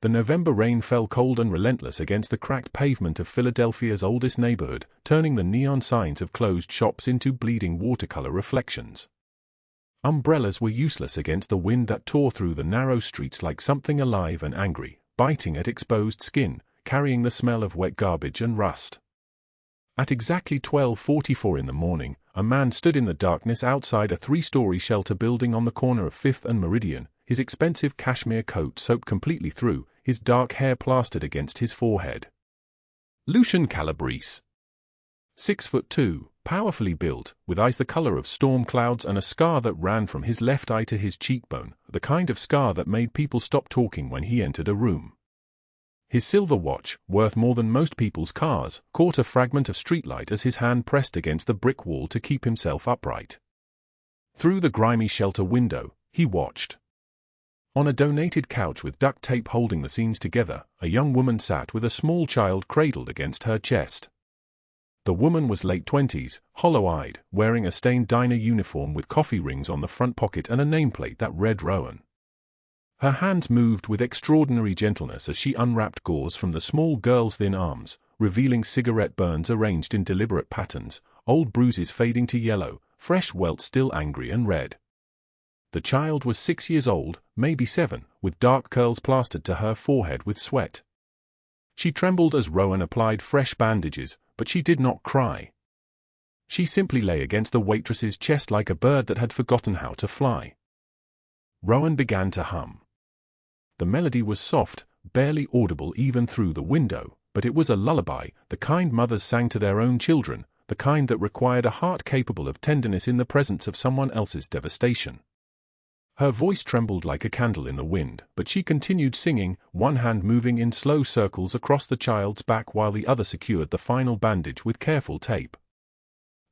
The November rain fell cold and relentless against the cracked pavement of Philadelphia's oldest neighborhood, turning the neon signs of closed shops into bleeding watercolor reflections. Umbrellas were useless against the wind that tore through the narrow streets like something alive and angry, biting at exposed skin, carrying the smell of wet garbage and rust. At exactly 12:44 in the morning, a man stood in the darkness outside a three-story shelter building on the corner of 5th and Meridian, his expensive cashmere coat soaked completely through, his dark hair plastered against his forehead. Lucian Calabrese. 6'2", powerfully built, with eyes the color of storm clouds and a scar that ran from his left eye to his cheekbone, the kind of scar that made people stop talking when he entered a room. His silver watch, worth more than most people's cars, caught a fragment of streetlight as his hand pressed against the brick wall to keep himself upright. Through the grimy shelter window, he watched. On a donated couch with duct tape holding the seams together, a young woman sat with a small child cradled against her chest. The woman was late 20s, hollow-eyed, wearing a stained diner uniform with coffee rings on the front pocket and a nameplate that read Rowan. Her hands moved with extraordinary gentleness as she unwrapped gauze from the small girl's thin arms, revealing cigarette burns arranged in deliberate patterns, old bruises fading to yellow, fresh welts still angry and red. The child was 6 years old, maybe 7, with dark curls plastered to her forehead with sweat. She trembled as Rowan applied fresh bandages, but she did not cry. She simply lay against the waitress's chest like a bird that had forgotten how to fly. Rowan began to hum. The melody was soft, barely audible even through the window, but it was a lullaby, the kind mothers sang to their own children, the kind that required a heart capable of tenderness in the presence of someone else's devastation. Her voice trembled like a candle in the wind, but she continued singing, one hand moving in slow circles across the child's back while the other secured the final bandage with careful tape.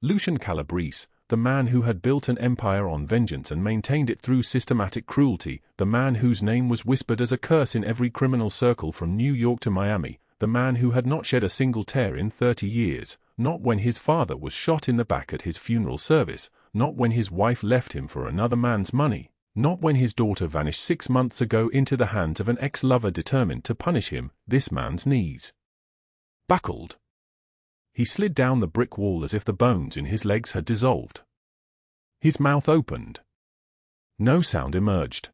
Lucian Calabrese, the man who had built an empire on vengeance and maintained it through systematic cruelty, the man whose name was whispered as a curse in every criminal circle from New York to Miami, the man who had not shed a single tear in 30 years, not when his father was shot in the back at his funeral service, not when his wife left him for another man's money, not when his daughter vanished 6 months ago into the hands of an ex-lover determined to punish him. This man's knees buckled. He slid down the brick wall as if the bones in his legs had dissolved. His mouth opened. No sound emerged.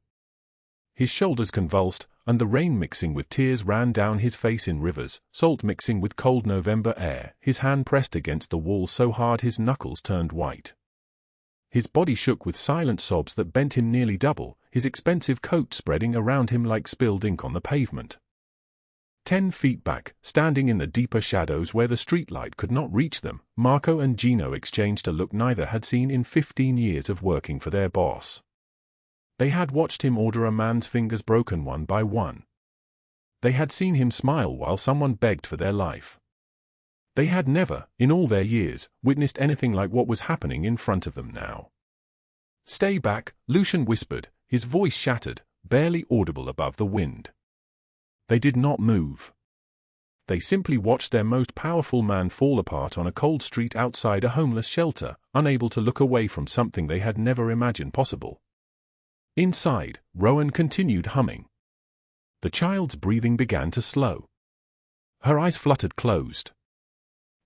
His shoulders convulsed, and the rain mixing with tears ran down his face in rivers, salt mixing with cold November air. His hand pressed against the wall so hard his knuckles turned white. His body shook with silent sobs that bent him nearly double, his expensive coat spreading around him like spilled ink on the pavement. 10 feet back, standing in the deeper shadows where the streetlight could not reach them, Marco and Gino exchanged a look neither had seen in 15 years of working for their boss. They had watched him order a man's fingers broken one by one. They had seen him smile while someone begged for their life. They had never, in all their years, witnessed anything like what was happening in front of them now. "Stay back," Lucian whispered, his voice shattered, barely audible above the wind. They did not move. They simply watched their most powerful man fall apart on a cold street outside a homeless shelter, unable to look away from something they had never imagined possible. Inside, Rowan continued humming. The child's breathing began to slow. Her eyes fluttered closed.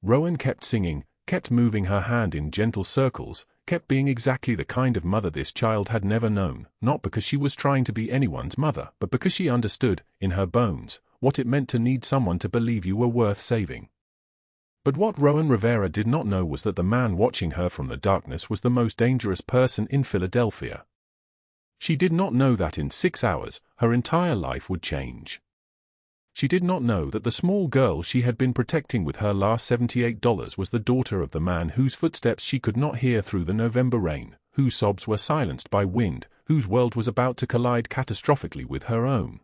Rowan kept singing, kept moving her hand in gentle circles, kept being exactly the kind of mother this child had never known, not because she was trying to be anyone's mother, but because she understood, in her bones, what it meant to need someone to believe you were worth saving. But what Rowan Rivera did not know was that the man watching her from the darkness was the most dangerous person in Philadelphia. She did not know that in 6 hours, her entire life would change. She did not know that the small girl she had been protecting with her last $78 was the daughter of the man whose footsteps she could not hear through the November rain, whose sobs were silenced by wind, whose world was about to collide catastrophically with her own.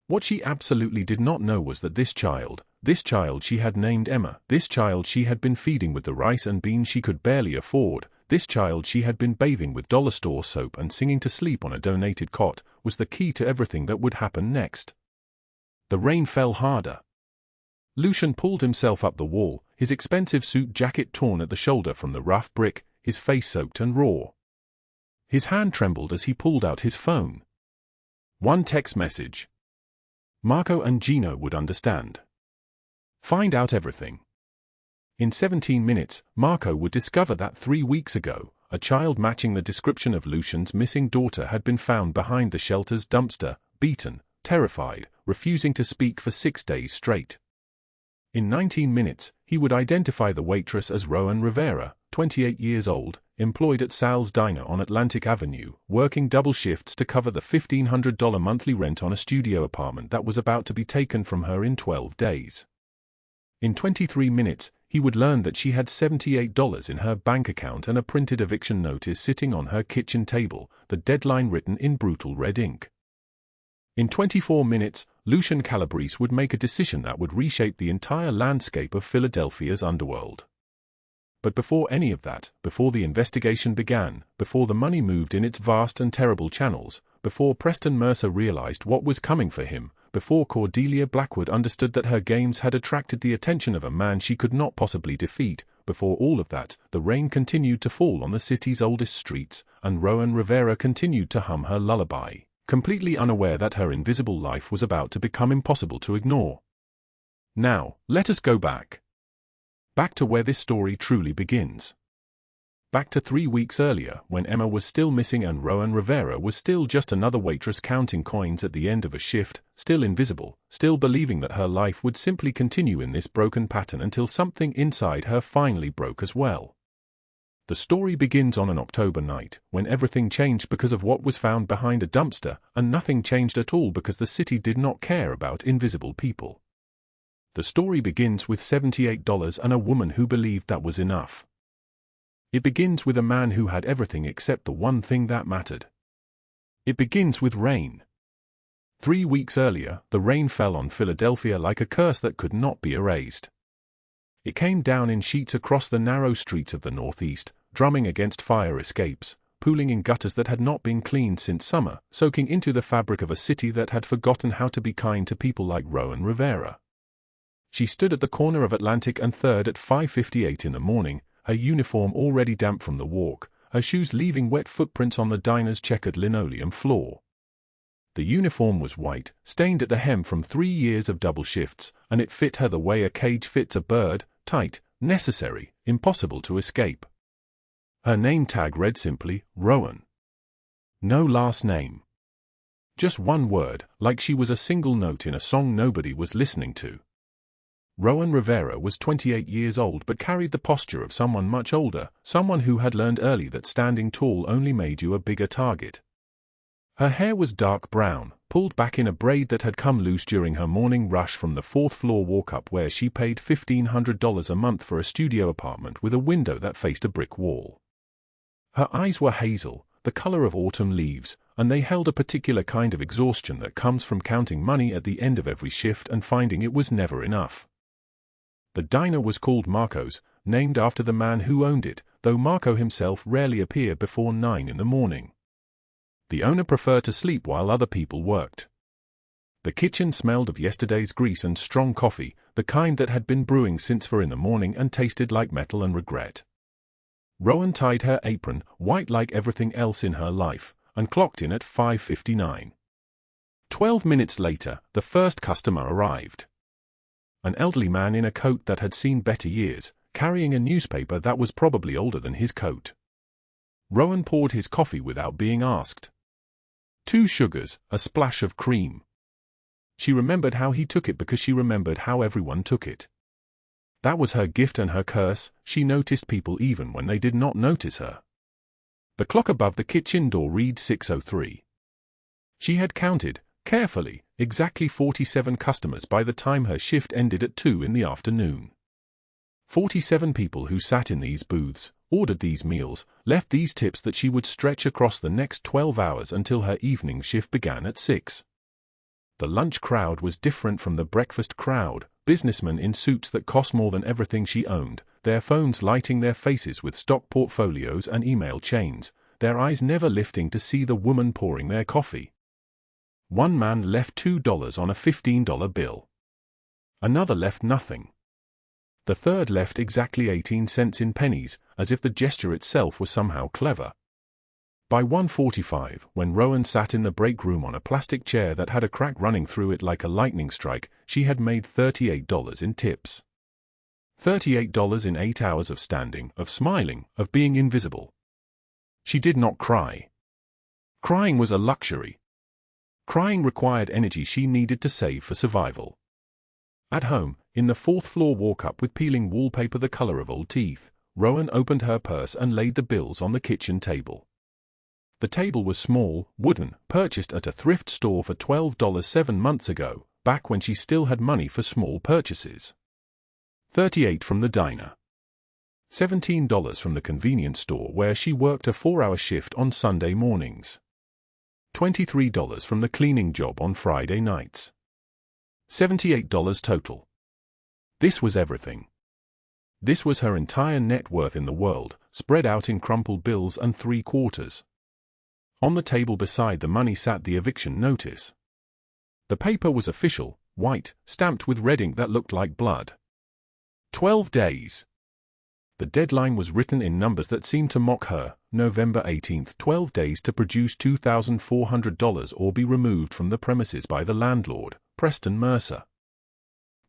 What she absolutely did not know was that this child she had named Emma, this child she had been feeding with the rice and beans she could barely afford, this child she had been bathing with dollar store soap and singing to sleep on a donated cot, was the key to everything that would happen next. The rain fell harder. Lucian pulled himself up the wall, his expensive suit jacket torn at the shoulder from the rough brick, his face soaked and raw. His hand trembled as he pulled out his phone. One text message. Marco and Gino would understand. Find out everything. In 17 minutes, Marco would discover that 3 weeks ago, a child matching the description of Lucian's missing daughter had been found behind the shelter's dumpster, beaten, terrified, refusing to speak for 6 days straight. In 19 minutes, he would identify the waitress as Rowan Rivera, 28 years old, employed at Sal's Diner on Atlantic Avenue, working double shifts to cover the $1,500 monthly rent on a studio apartment that was about to be taken from her in 12 days. In 23 minutes, he would learn that she had $78 in her bank account and a printed eviction notice sitting on her kitchen table, the deadline written in brutal red ink. In 24 minutes, Lucian Calabrese would make a decision that would reshape the entire landscape of Philadelphia's underworld. But before any of that, before the investigation began, before the money moved in its vast and terrible channels, before Preston Mercer realized what was coming for him, before Cordelia Blackwood understood that her games had attracted the attention of a man she could not possibly defeat, before all of that, the rain continued to fall on the city's oldest streets, and Rowan Rivera continued to hum her lullaby, completely unaware that her invisible life was about to become impossible to ignore. Now, let us go back. Back to where this story truly begins. Back to 3 weeks earlier, when Emma was still missing and Rowan Rivera was still just another waitress counting coins at the end of a shift, still invisible, still believing that her life would simply continue in this broken pattern until something inside her finally broke as well. The story begins on an October night, when everything changed because of what was found behind a dumpster, and nothing changed at all because the city did not care about invisible people. The story begins with $78 and a woman who believed that was enough. It begins with a man who had everything except the one thing that mattered. It begins with rain. 3 weeks earlier, the rain fell on Philadelphia like a curse that could not be erased. It came down in sheets across the narrow streets of the Northeast, drumming against fire escapes, pooling in gutters that had not been cleaned since summer, soaking into the fabric of a city that had forgotten how to be kind to people like Rowan Rivera. She stood at the corner of Atlantic and 3rd at 5:58 in the morning, her uniform already damp from the walk, her shoes leaving wet footprints on the diner's checkered linoleum floor. The uniform was white, stained at the hem from 3 years of double shifts, and it fit her the way a cage fits a bird, tight, necessary, impossible to escape. Her name tag read simply, Rowan. No last name. Just one word, like she was a single note in a song nobody was listening to. Rowan Rivera was 28 years old but carried the posture of someone much older, someone who had learned early that standing tall only made you a bigger target. Her hair was dark brown, pulled back in a braid that had come loose during her morning rush from the 4th floor walk-up where she paid $1,500 a month for a studio apartment with a window that faced a brick wall. Her eyes were hazel, the color of autumn leaves, and they held a particular kind of exhaustion that comes from counting money at the end of every shift and finding it was never enough. The diner was called Marco's, named after the man who owned it, though Marco himself rarely appeared before 9 in the morning. The owner preferred to sleep while other people worked. The kitchen smelled of yesterday's grease and strong coffee, the kind that had been brewing since 4 in the morning and tasted like metal and regret. Rowan tied her apron, white like everything else in her life, and clocked in at 5:59. 12 minutes later, the first customer arrived. An elderly man in a coat that had seen better years, carrying a newspaper that was probably older than his coat. Rowan poured his coffee without being asked. 2 sugars, a splash of cream. She remembered how he took it because she remembered how everyone took it. That was her gift and her curse. She noticed people even when they did not notice her. The clock above the kitchen door read 6:03. She had counted, carefully, exactly 47 customers by the time her shift ended at 2 in the afternoon. 47 people who sat in these booths, ordered these meals, left these tips that she would stretch across the next 12 hours until her evening shift began at 6. The lunch crowd was different from the breakfast crowd, businessmen in suits that cost more than everything she owned, their phones lighting their faces with stock portfolios and email chains, their eyes never lifting to see the woman pouring their coffee. One man left $2 on a $15 bill. Another left nothing. The third left exactly 18 cents in pennies, as if the gesture itself was somehow clever. By 1:45, when Rowan sat in the break room on a plastic chair that had a crack running through it like a lightning strike, she had made $38 in tips. $38 in 8 hours of standing, of smiling, of being invisible. She did not cry. Crying was a luxury. Crying required energy she needed to save for survival. At home, in the 4th floor walk-up with peeling wallpaper the color of old teeth, Rowan opened her purse and laid the bills on the kitchen table. The table was small, wooden, purchased at a thrift store for $12 7 months ago, back when she still had money for small purchases. $38 from the diner. $17 from the convenience store where she worked a 4-hour shift on Sunday mornings. $23 from the cleaning job on Friday nights. $78 total. This was everything. This was her entire net worth in the world, spread out in crumpled bills and 3 quarters. On the table beside the money sat the eviction notice. The paper was official, white, stamped with red ink that looked like blood. 12 days. The deadline was written in numbers that seemed to mock her, November 18th, 12 days to produce $2,400 or be removed from the premises by the landlord, Preston Mercer.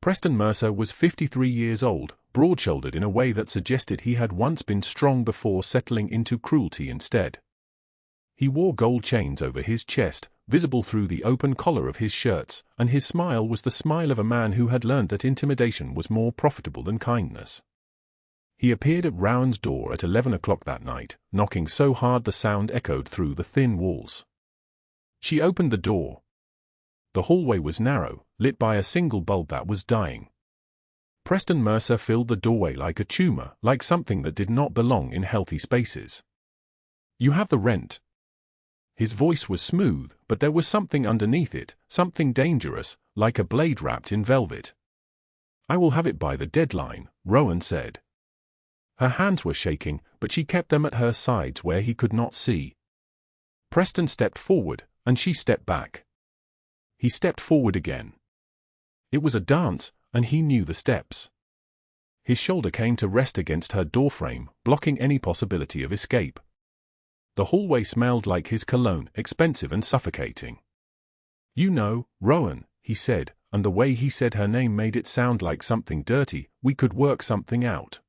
Preston Mercer was 53 years old, broad-shouldered in a way that suggested he had once been strong before settling into cruelty instead. He wore gold chains over his chest, visible through the open collar of his shirts, and his smile was the smile of a man who had learned that intimidation was more profitable than kindness. He appeared at Rowan's door at 11 o'clock that night, knocking so hard the sound echoed through the thin walls. She opened the door. The hallway was narrow, lit by a single bulb that was dying. Preston Mercer filled the doorway like a tumor, like something that did not belong in healthy spaces. "You have the rent." His voice was smooth, but there was something underneath it, something dangerous, like a blade wrapped in velvet. "I will have it by the deadline," Rowan said. Her hands were shaking, but she kept them at her sides where he could not see. Preston stepped forward, and she stepped back. He stepped forward again. It was a dance, and he knew the steps. His shoulder came to rest against her doorframe, blocking any possibility of escape. The hallway smelled like his cologne, expensive and suffocating. "You know, Rowan," he said, and the way he said her name made it sound like something dirty, "we could work something out.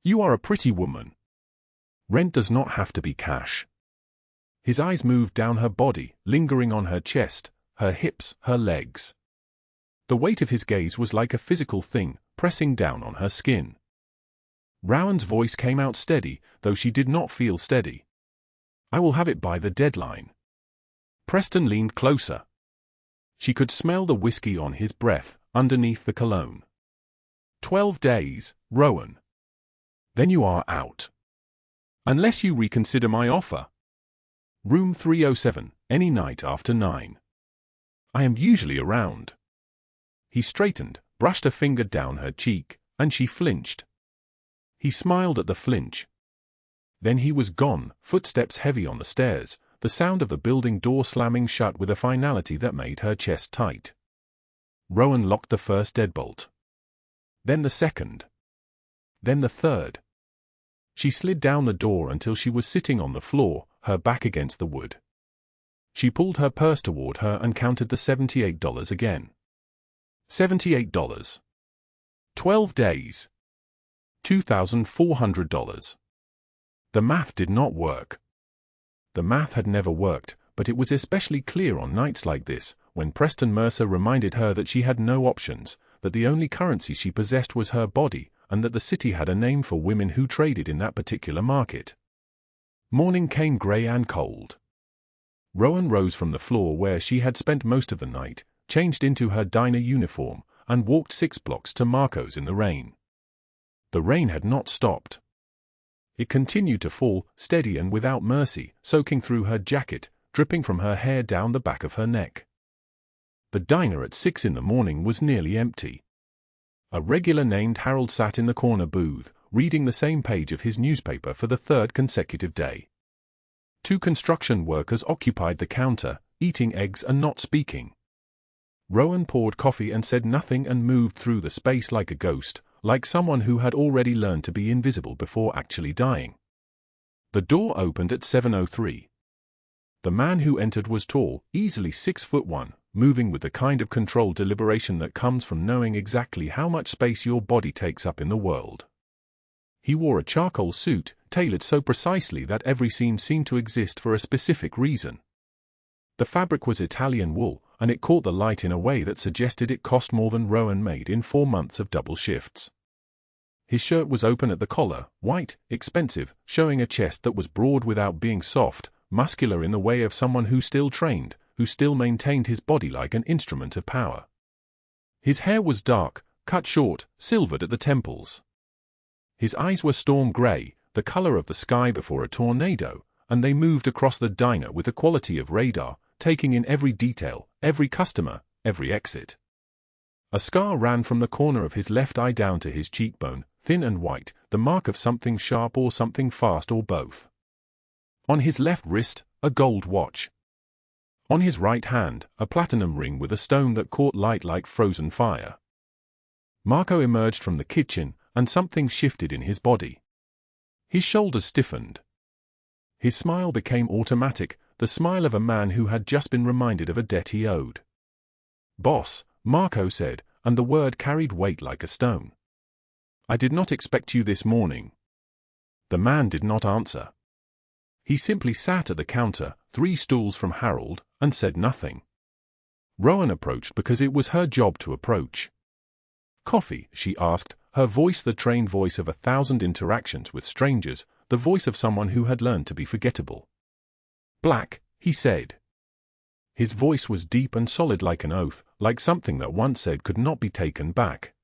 You are a pretty woman. Rent does not have to be cash." His eyes moved down her body, lingering on her chest, her hips, her legs. The weight of his gaze was like a physical thing, pressing down on her skin. Rowan's voice came out steady, though she did not feel steady. "I will have it by the deadline." Preston leaned closer. She could smell the whiskey on his breath, underneath the cologne. 12 days, Rowan. Then you are out. Unless you reconsider my offer. Room 307, any night after 9. I am usually around. He straightened, brushed a finger down her cheek, and she flinched. He smiled at the flinch. Then he was gone, footsteps heavy on the stairs, the sound of the building door slamming shut with a finality that made her chest tight. Rowan locked the first deadbolt. Then the second. Then the third. She slid down the door until she was sitting on the floor, her back against the wood. She pulled her purse toward her and counted the $78 again. $78. 12 days. $2,400. The math did not work. The math had never worked, but it was especially clear on nights like this, when Preston Mercer reminded her that she had no options, that the only currency she possessed was her body, and that the city had a name for women who traded in that particular market. Morning came grey and cold. Rowan rose from the floor where she had spent most of the night, changed into her diner uniform, and walked 6 blocks to Marco's in the rain. The rain had not stopped. It continued to fall, steady and without mercy, soaking through her jacket, dripping from her hair down the back of her neck. The diner at 6 in the morning was nearly empty. A regular named Harold sat in the corner booth, reading the same page of his newspaper for the 3rd consecutive day. 2 construction workers occupied the counter, eating eggs and not speaking. Rowan poured coffee and said nothing and moved through the space like a ghost, like someone who had already learned to be invisible before actually dying. The door opened at 7:03. The man who entered was tall, easily 6'1", moving with the kind of controlled deliberation that comes from knowing exactly how much space your body takes up in the world. He wore a charcoal suit, tailored so precisely that every seam seemed to exist for a specific reason. The fabric was Italian wool, and it caught the light in a way that suggested it cost more than Rowan made in 4 months of double shifts. His shirt was open at the collar, white, expensive, showing a chest that was broad without being soft, muscular in the way of someone who still trained, who still maintained his body like an instrument of power. His hair was dark, cut short, silvered at the temples. His eyes were storm gray, the color of the sky before a tornado, and they moved across the diner with the quality of radar, taking in every detail, every customer, every exit. A scar ran from the corner of his left eye down to his cheekbone, thin and white, the mark of something sharp or something fast or both. On his left wrist, a gold watch. On his right hand, a platinum ring with a stone that caught light like frozen fire. Marco emerged from the kitchen, and something shifted in his body. His shoulders stiffened. His smile became automatic, the smile of a man who had just been reminded of a debt he owed. "Boss," Marco said, and the word carried weight like a stone. "I did not expect you this morning." The man did not answer. He simply sat at the counter, 3 stools from Harold, and said nothing. Rowan approached because it was her job to approach. "Coffee?" she asked, her voice the trained voice of 1,000 interactions with strangers, the voice of someone who had learned to be forgettable. "Black," he said. His voice was deep and solid like an oath, like something that once said could not be taken back.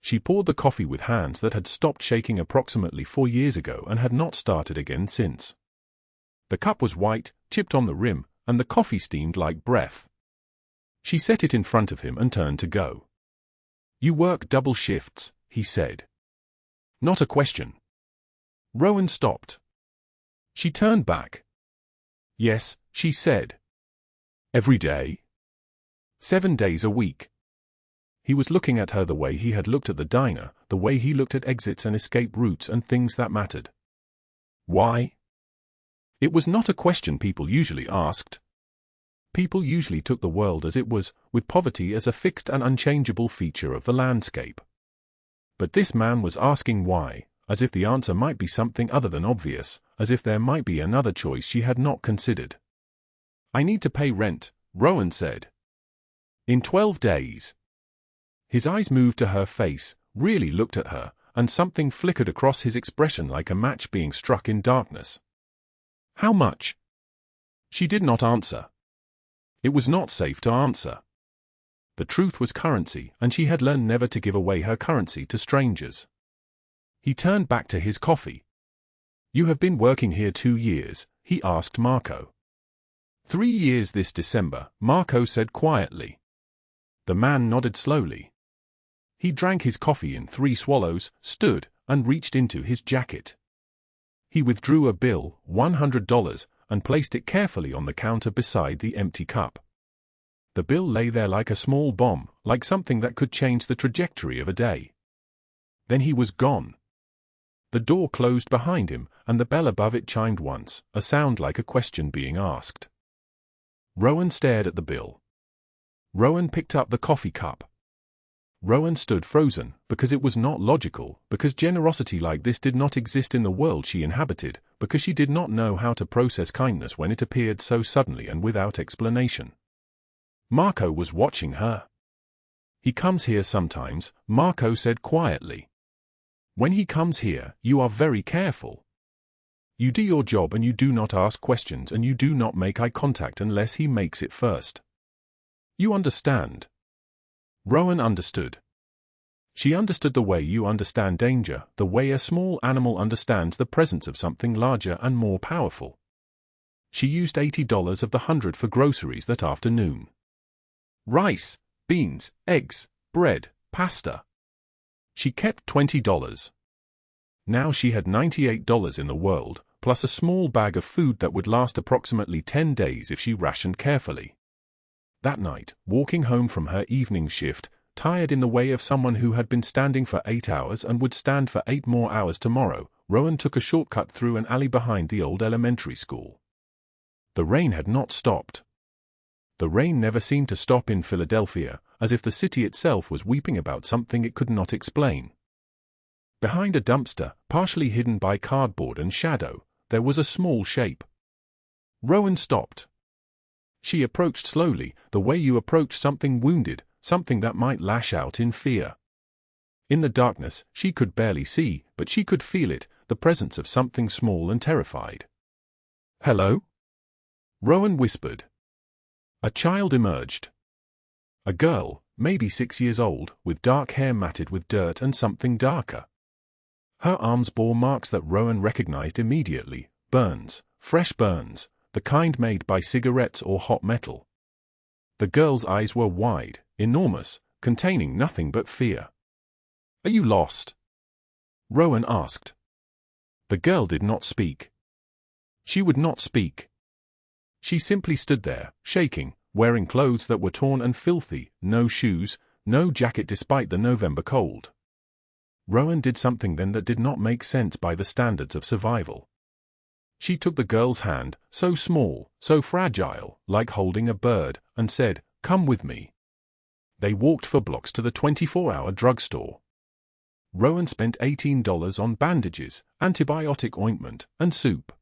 She poured the coffee with hands that had stopped shaking approximately 4 years ago and had not started again since. The cup was white, chipped on the rim, and the coffee steamed like breath. She set it in front of him and turned to go. "You work double shifts," he said. "Not a question." Rowan stopped. She turned back. "Yes," she said. "Every day?" 7 days a week. He was looking at her the way he had looked at the diner, the way he looked at exits and escape routes and things that mattered. "Why?" It was not a question people usually asked. People usually took the world as it was, with poverty as a fixed and unchangeable feature of the landscape. But this man was asking why, as if the answer might be something other than obvious, as if there might be another choice she had not considered. "I need to pay rent," Rowan said. "In 12 days. His eyes moved to her face, really looked at her, and something flickered across his expression like a match being struck in darkness. "How much?" She did not answer. It was not safe to answer. The truth was currency, and she had learned never to give away her currency to strangers. He turned back to his coffee. "You have been working here 2 years, he asked Marco. 3 years this December, Marco said quietly. The man nodded slowly. He drank his coffee in 3 swallows, stood, and reached into his jacket. He withdrew a bill, $100, and placed it carefully on the counter beside the empty cup. The bill lay there like a small bomb, like something that could change the trajectory of a day. Then he was gone. The door closed behind him, and the bell above it chimed once, a sound like a question being asked. Rowan stared at the bill. Rowan picked up the coffee cup. Rowan stood frozen, because it was not logical, because generosity like this did not exist in the world she inhabited, because she did not know how to process kindness when it appeared so suddenly and without explanation. Marco was watching her. "He comes here sometimes," Marco said quietly. "When he comes here, you are very careful. You do your job and you do not ask questions and you do not make eye contact unless he makes it first. You understand?" Rowan understood. She understood the way you understand danger, the way a small animal understands the presence of something larger and more powerful. She used $80 of the 100 for groceries that afternoon. Rice, beans, eggs, bread, pasta. She kept $20. Now she had $98 in the world, plus a small bag of food that would last approximately 10 days if she rationed carefully. That night, walking home from her evening shift, tired in the way of someone who had been standing for 8 hours and would stand for 8 more hours tomorrow, Rowan took a shortcut through an alley behind the old elementary school. The rain had not stopped. The rain never seemed to stop in Philadelphia, as if the city itself was weeping about something it could not explain. Behind a dumpster, partially hidden by cardboard and shadow, there was a small shape. Rowan stopped. She approached slowly, the way you approach something wounded, something that might lash out in fear. In the darkness, she could barely see, but she could feel it, the presence of something small and terrified. "Hello?" Rowan whispered. A child emerged. A girl, maybe 6 years old, with dark hair matted with dirt and something darker. Her arms bore marks that Rowan recognized immediately, burns, fresh burns, the kind made by cigarettes or hot metal. The girl's eyes were wide, enormous, containing nothing but fear. "Are you lost?" Rowan asked. The girl did not speak. She would not speak. She simply stood there, shaking, wearing clothes that were torn and filthy, no shoes, no jacket despite the November cold. Rowan did something then that did not make sense by the standards of survival. She took the girl's hand, so small, so fragile, like holding a bird, and said, "Come with me." They walked for blocks to the 24-hour drugstore. Rowan spent $18 on bandages, antibiotic ointment, and soup.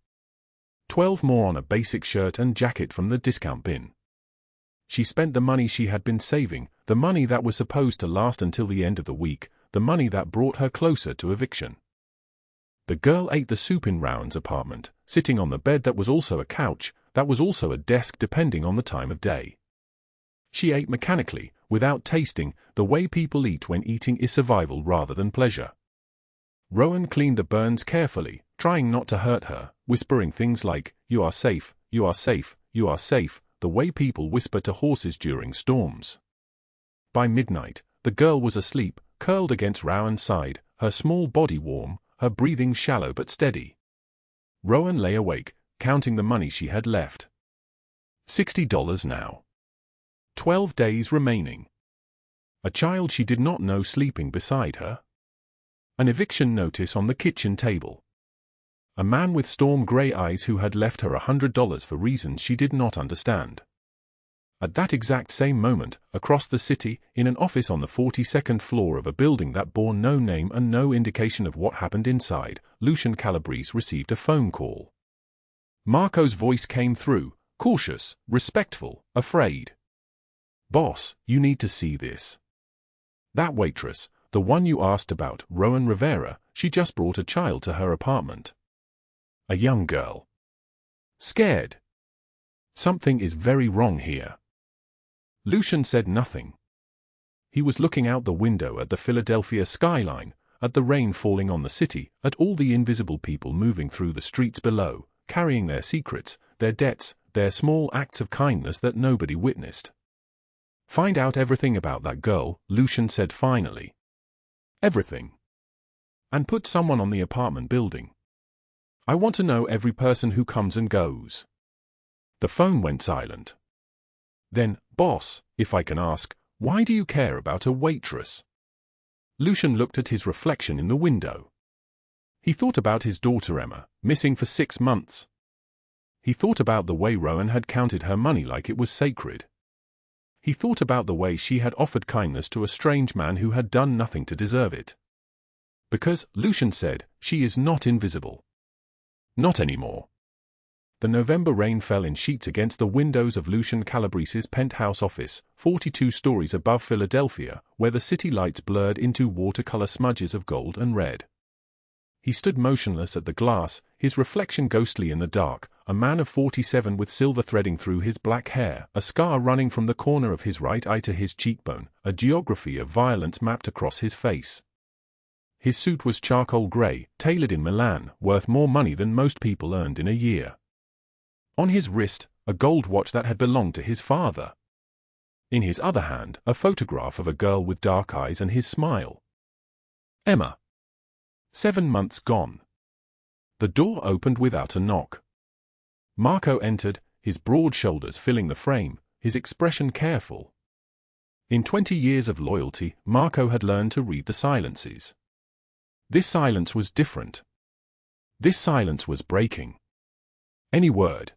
12 more on a basic shirt and jacket from the discount bin. She spent the money she had been saving, the money that was supposed to last until the end of the week, the money that brought her closer to eviction. The girl ate the soup in Rowan's apartment, sitting on the bed that was also a couch, that was also a desk depending on the time of day. She ate mechanically, without tasting, the way people eat when eating is survival rather than pleasure. Rowan cleaned the burns carefully, trying not to hurt her, whispering things like, "You are safe, you are safe, you are safe," the way people whisper to horses during storms. By midnight, the girl was asleep, curled against Rowan's side, her small body warm, her breathing shallow but steady. Rowan lay awake, counting the money she had left. $60 now. 12 days remaining. A child she did not know sleeping beside her. An eviction notice on the kitchen table. A man with storm gray eyes who had left her $100 for reasons she did not understand. At that exact same moment, across the city, in an office on the 42nd floor of a building that bore no name and no indication of what happened inside, Lucian Calabrese received a phone call. Marco's voice came through, cautious, respectful, afraid. "Boss, you need to see this. That waitress, the one you asked about, Rowan Rivera, she just brought a child to her apartment. A young girl. Scared. Something is very wrong here." Lucian said nothing. He was looking out the window at the Philadelphia skyline, at the rain falling on the city, at all the invisible people moving through the streets below, carrying their secrets, their debts, their small acts of kindness that nobody witnessed. "Find out everything about that girl," Lucian said finally. "Everything. And put someone on the apartment building. I want to know every person who comes and goes." The phone went silent. Then, "Boss, if I can ask, why do you care about a waitress?" Lucian looked at his reflection in the window. He thought about his daughter Emma, missing for 6 months. He thought about the way Rowan had counted her money like it was sacred. He thought about the way she had offered kindness to a strange man who had done nothing to deserve it. Because, Lucian said, she is not invisible. Not anymore. The November rain fell in sheets against the windows of Lucian Calabrese's penthouse office, 42 stories above Philadelphia, where the city lights blurred into watercolor smudges of gold and red. He stood motionless at the glass, his reflection ghostly in the dark, a man of 47 with silver threading through his black hair, a scar running from the corner of his right eye to his cheekbone, a geography of violence mapped across his face. His suit was charcoal gray, tailored in Milan, worth more money than most people earned in a year. On his wrist, a gold watch that had belonged to his father. In his other hand, a photograph of a girl with dark eyes and his smile. Emma. 7 months gone. The door opened without a knock. Marco entered, his broad shoulders filling the frame, his expression careful. In 20 years of loyalty, Marco had learned to read the silences. This silence was different. This silence was breaking. Any word?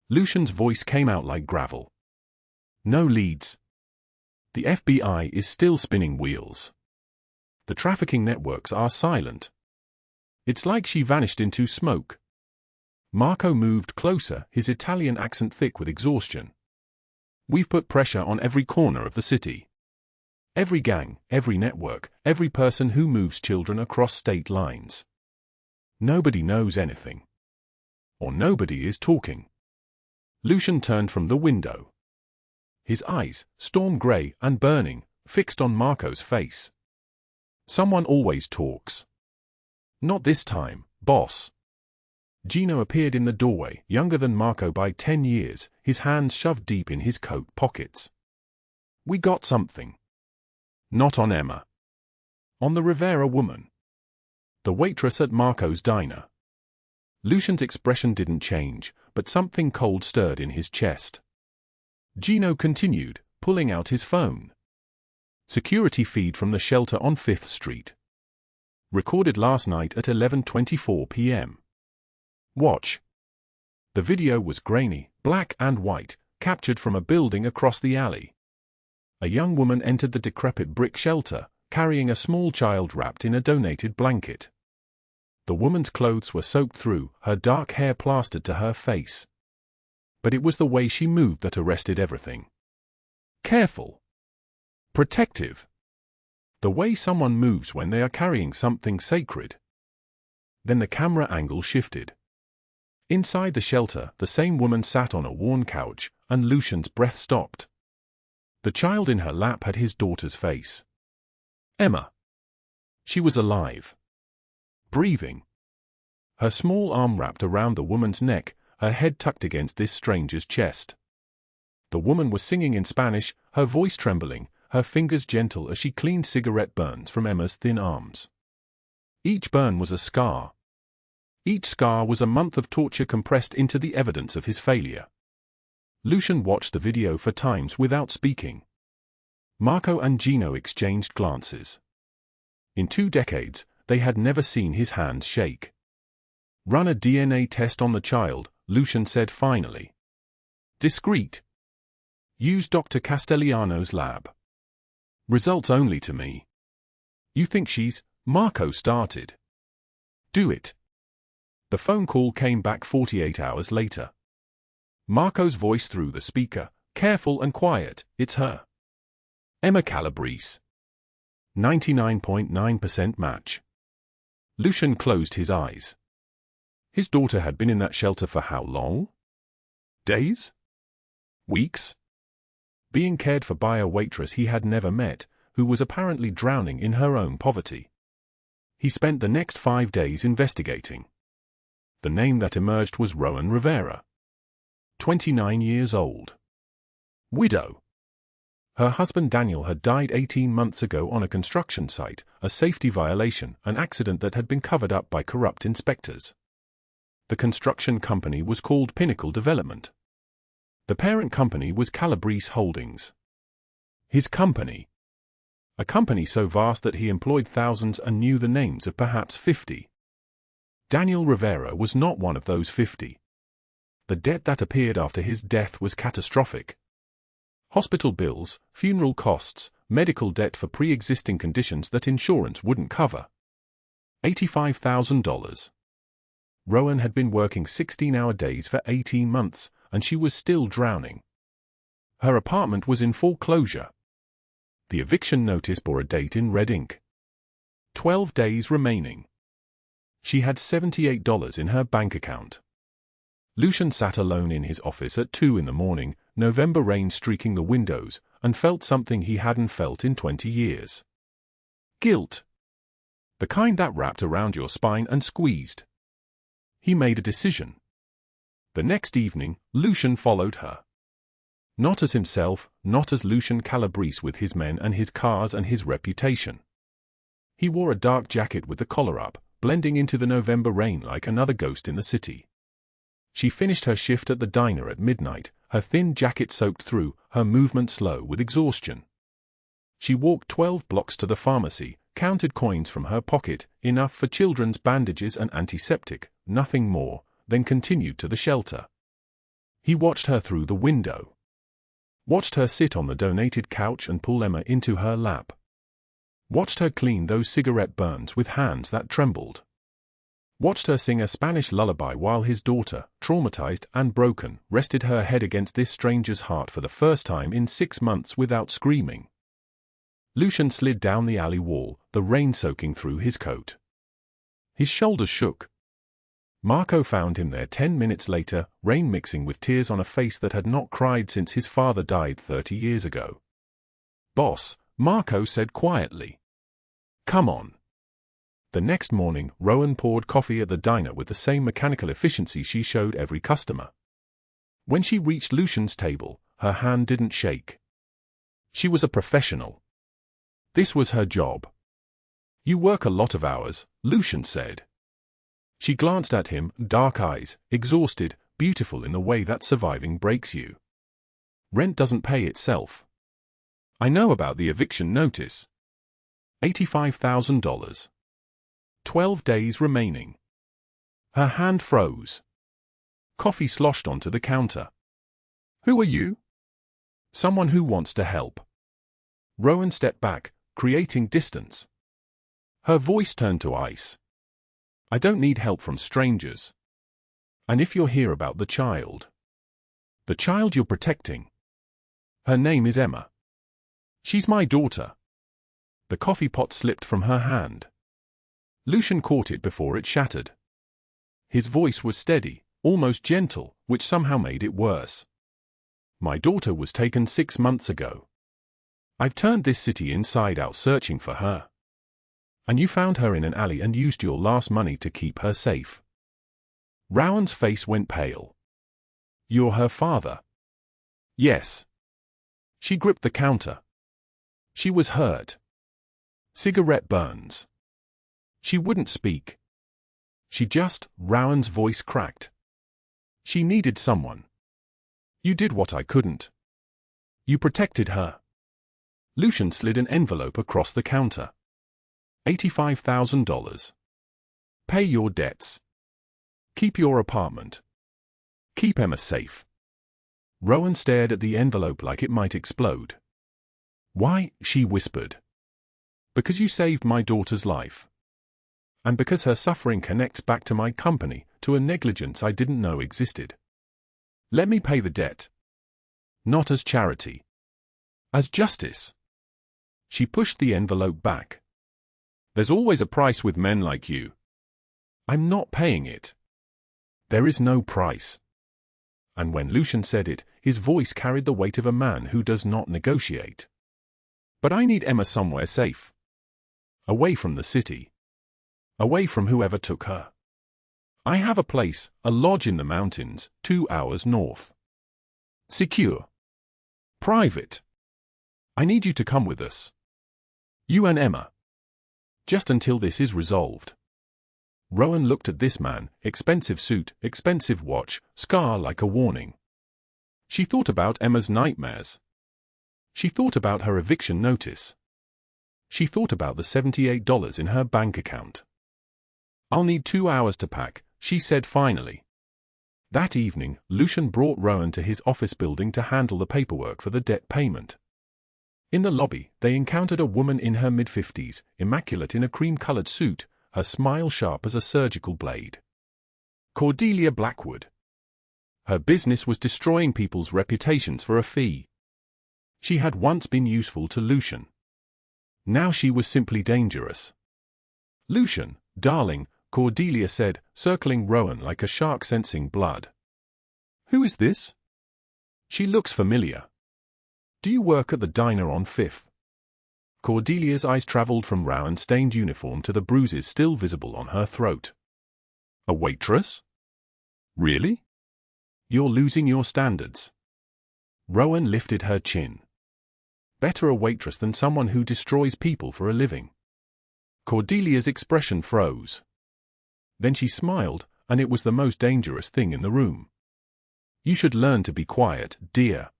Lucian's voice came out like gravel. No leads. The FBI is still spinning wheels. The trafficking networks are silent. It's like she vanished into smoke. Marco moved closer, his Italian accent thick with exhaustion. We've put pressure on every corner of the city. Every gang, every network, every person who moves children across state lines. Nobody knows anything. Or nobody is talking. Lucian turned from the window. His eyes, storm grey and burning, fixed on Marco's face. Someone always talks. Not this time, boss. Gino appeared in the doorway, younger than Marco by 10 years, his hands shoved deep in his coat pockets. We got something. Not on Emma. On the Rivera woman. The waitress at Marco's diner. Lucian's expression didn't change, but something cold stirred in his chest. Gino continued, pulling out his phone. Security feed from the shelter on 5th Street. Recorded last night at 11:24 p.m. Watch. The video was grainy, black and white, captured from a building across the alley. A young woman entered the decrepit brick shelter, carrying a small child wrapped in a donated blanket. The woman's clothes were soaked through, her dark hair plastered to her face. But it was the way she moved that arrested everything. Careful. Protective. The way someone moves when they are carrying something sacred. Then the camera angle shifted. Inside the shelter, the same woman sat on a worn couch, and Lucian's breath stopped. The child in her lap had his daughter's face. Emma. She was alive. Breathing. Her small arm wrapped around the woman's neck, her head tucked against this stranger's chest. The woman was singing in Spanish, her voice trembling, her fingers gentle as she cleaned cigarette burns from Emma's thin arms. Each burn was a scar. Each scar was a month of torture compressed into the evidence of his failure. Lucian watched the video for times without speaking. Marco and Gino exchanged glances. In 2 decades, they had never seen his hands shake. Run a DNA test on the child, Lucian said finally. Discreet. Use Dr. Castellano's lab. Results only to me. You think she's... Marco started. Do it. The phone call came back 48 hours later. Marco's voice through the speaker, careful and quiet, it's her. Emma Calabrese. 99.9% match. Lucian closed his eyes. His daughter had been in that shelter for how long? Days? Weeks? Being cared for by a waitress he had never met, who was apparently drowning in her own poverty. He spent the next 5 days investigating. The name that emerged was Rowan Rivera. 29 years old. Widow. Her husband Daniel had died 18 months ago on a construction site, a safety violation, an accident that had been covered up by corrupt inspectors. The construction company was called Pinnacle Development. The parent company was Calabrese Holdings. His company. A company so vast that he employed thousands and knew the names of perhaps 50. Daniel Rivera was not one of those 50. The debt that appeared after his death was catastrophic. Hospital bills, funeral costs, medical debt for pre-existing conditions that insurance wouldn't cover. $85,000. Rowan had been working 16-hour days for 18 months, and she was still drowning. Her apartment was in foreclosure. The eviction notice bore a date in red ink. 12 days remaining. She had $78 in her bank account. Lucian sat alone in his office at 2 in the morning, November rain streaking the windows, and felt something he hadn't felt in 20 years. Guilt. The kind that wrapped around your spine and squeezed. He made a decision. The next evening, Lucian followed her. Not as himself, not as Lucian Calabrese with his men and his cars and his reputation. He wore a dark jacket with the collar up, blending into the November rain like another ghost in the city. She finished her shift at the diner at midnight, her thin jacket soaked through, her movement slow with exhaustion. She walked 12 blocks to the pharmacy, counted coins from her pocket, enough for children's bandages and antiseptic, nothing more, then continued to the shelter. He watched her through the window. Watched her sit on the donated couch and pull Emma into her lap. Watched her clean those cigarette burns with hands that trembled. Watched her sing a Spanish lullaby while his daughter, traumatized and broken, rested her head against this stranger's heart for the first time in 6 months without screaming. Lucian slid down the alley wall, the rain soaking through his coat. His shoulders shook. Marco found him there 10 minutes later, rain mixing with tears on a face that had not cried since his father died 30 years ago. "Boss," Marco said quietly. "Come on." The next morning, Rowan poured coffee at the diner with the same mechanical efficiency she showed every customer. When she reached Lucian's table, her hand didn't shake. She was a professional. This was her job. "You work a lot of hours," Lucian said. She glanced at him, dark eyes, exhausted, beautiful in the way that surviving breaks you. "Rent doesn't pay itself. I know about the eviction notice. $85,000. 12 days remaining." Her hand froze. Coffee sloshed onto the counter. "Who are you?" "Someone who wants to help." Rowan stepped back, creating distance. Her voice turned to ice. "I don't need help from strangers. And if you're here about the child you're protecting. Her name is Emma. She's my daughter." The coffee pot slipped from her hand. Lucian caught it before it shattered. His voice was steady, almost gentle, which somehow made it worse. "My daughter was taken 6 months ago. I've turned this city inside out searching for her. And you found her in an alley and used your last money to keep her safe." Rowan's face went pale. "You're her father?" "Yes." She gripped the counter. She was hurt. Cigarette burns. She wouldn't speak. Rowan's voice cracked. "She needed someone. You did what I couldn't. You protected her." Lucian slid an envelope across the counter. $85,000. Pay your debts. Keep your apartment. Keep Emma safe. Rowan stared at the envelope like it might explode. "Why?" she whispered. "Because you saved my daughter's life. And because her suffering connects back to my company, to a negligence I didn't know existed. Let me pay the debt. Not as charity. As justice." She pushed the envelope back. "There's always a price with men like you. I'm not paying it. There is no price." And when Lucian said it, his voice carried the weight of a man who does not negotiate. "But I need Emma somewhere safe. Away from the city. Away from whoever took her. I have a place, a lodge in the mountains, 2 hours north. Secure. Private. I need you to come with us. You and Emma. Just until this is resolved." Rowan looked at this man, expensive suit, expensive watch, scar like a warning. She thought about Emma's nightmares. She thought about her eviction notice. She thought about the $78 in her bank account. "I'll need 2 hours to pack," she said finally. That evening, Lucian brought Rowan to his office building to handle the paperwork for the debt payment. In the lobby, they encountered a woman in her mid-50s, immaculate in a cream-colored suit, her smile sharp as a surgical blade. Cordelia Blackwood. Her business was destroying people's reputations for a fee. She had once been useful to Lucian. Now she was simply dangerous. "Lucian, darling," Cordelia said, circling Rowan like a shark sensing blood. "Who is this? She looks familiar. Do you work at the diner on 5th? Cordelia's eyes traveled from Rowan's stained uniform to the bruises still visible on her throat. "A waitress? Really? You're losing your standards." Rowan lifted her chin. "Better a waitress than someone who destroys people for a living." Cordelia's expression froze. Then she smiled, and it was the most dangerous thing in the room. "You should learn to be quiet, dear.